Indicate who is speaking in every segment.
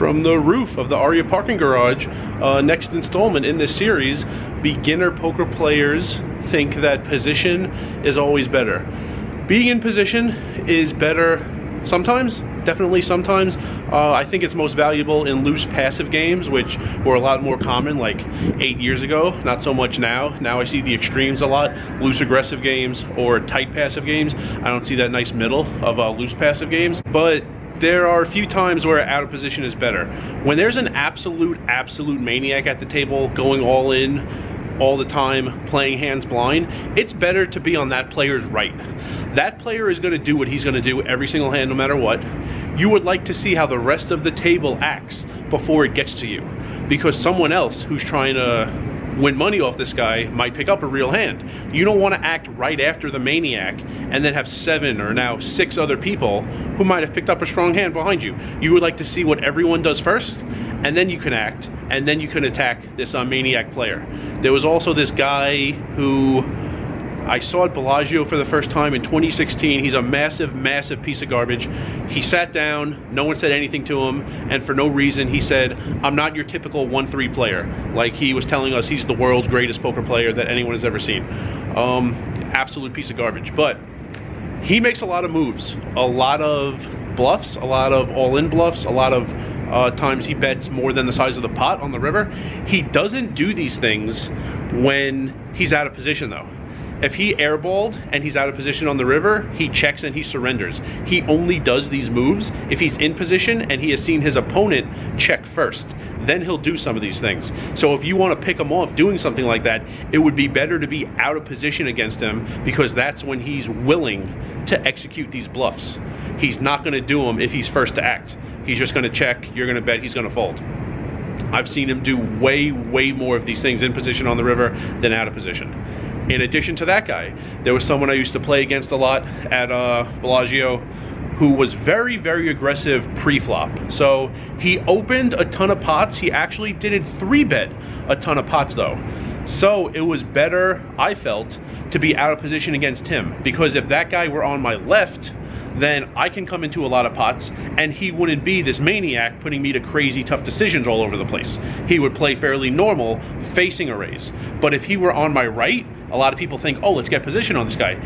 Speaker 1: From the roof of the Aria parking garage, next installment in this series, beginner poker players think that position is always better. Being in position is better sometimes, definitely sometimes. I think it's most valuable in loose passive games, which were a lot more common like 8 years ago, not so much now. Now I see the extremes a lot, loose aggressive games or tight passive games. I don't see that nice middle of loose passive games, but there are a few times where out of position is better. When there's an absolute maniac at the table, going all in all the time, playing hands blind, it's better to be on that player's right. That player is going to do what he's going to do every single hand no matter what. You would like to see how the rest of the table acts before it gets to you, because someone else who's trying to win money off this guy might pick up a real hand. You don't want to act right after the maniac and then have 7 or now 6 other people who might have picked up a strong hand behind you. You would like to see what everyone does first, and then you can act, and then you can attack this maniac player. There was also this guy who I saw at Bellagio for the first time in 2016. He's a massive piece of garbage. He sat down, no one said anything to him, and for no reason he said, "I'm not your typical 1-3 player." Like he was telling us he's the world's greatest poker player that anyone has ever seen. Absolute piece of garbage. But he makes a lot of moves, a lot of bluffs, a lot of all-in bluffs, a lot of times he bets more than the size of the pot on the river. He doesn't do these things when he's out of position though. If he airballed and he's out of position on the river, he checks and he surrenders. He only does these moves if he's in position and he has seen his opponent check first. Then he'll do some of these things. So if you want to pick him off doing something like that, it would be better to be out of position against him, because that's when he's willing to execute these bluffs. He's not going to do them if he's first to act. He's just going to check, you're going to bet, he's going to fold. I've seen him do way more of these things in position on the river than out of position. In addition to that guy, there was someone I used to play against a lot at Bellagio who was very aggressive pre-flop. So he opened a ton of pots. He actually didn't 3-bet a ton of pots though. So it was better, I felt, to be out of position against him, because if that guy were on my left, then I can come into a lot of pots and he wouldn't be this maniac putting me to crazy tough decisions all over the place. He would play fairly normal facing a raise. But if he were on my right, a lot of people think, oh, let's get position on this guy.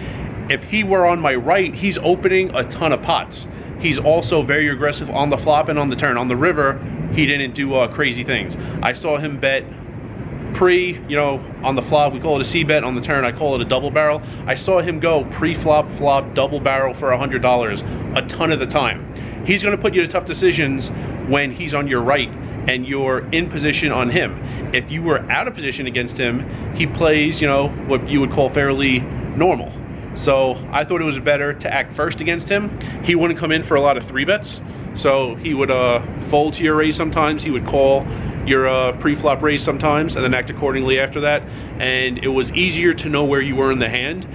Speaker 1: If he were on my right, he's opening a ton of pots. He's also very aggressive on the flop and on the turn. On the river, he didn't do crazy things. I saw him bet pre, on the flop, we call it a C-bet. On the turn, I call it a double barrel. I saw him go pre-flop, flop, double barrel for $100 a ton of the time. He's going to put you to tough decisions when he's on your right and you're in position on him. If you were out of position against him, he plays, what you would call fairly normal. So I thought it was better to act first against him. He wouldn't come in for a lot of 3-bets. So he would fold to your raise sometimes. He would call your pre-flop raise sometimes and then act accordingly after that. And it was easier to know where you were in the hand.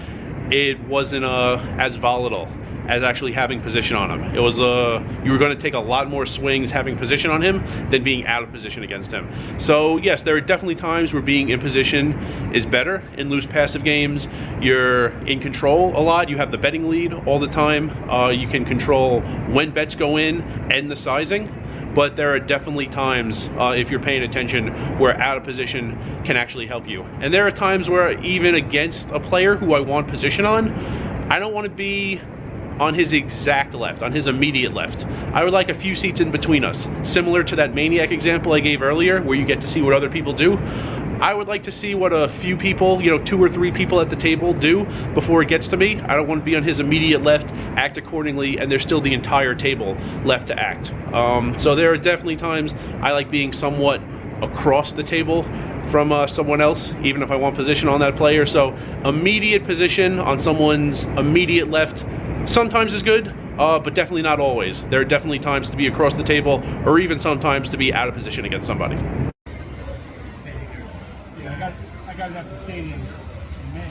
Speaker 1: It wasn't as volatile as actually having position on him. It was you were going to take a lot more swings having position on him than being out of position against him. So yes, there are definitely times where being in position is better in loose passive games. You're in control a lot. You have the betting lead all the time. You can control when bets go in and the sizing. But there are definitely times, if you're paying attention, where out of position can actually help you. And there are times where even against a player who I want position on, I don't want to be on his exact left, on his immediate left. I would like a few seats in between us. Similar to that maniac example I gave earlier, where you get to see what other people do. I would like to see what a few people, 2 or 3 people at the table do before it gets to me. I don't want to be on his immediate left, act accordingly, and there's still the entire table left to act. So there are definitely times I like being somewhat across the table from someone else, even if I want position on that player. So immediate position on someone's immediate left sometimes is good, but definitely not always. There are definitely times to be across the table, or even sometimes to be out of position against somebody.
Speaker 2: Yeah, I got it at the stadium in May.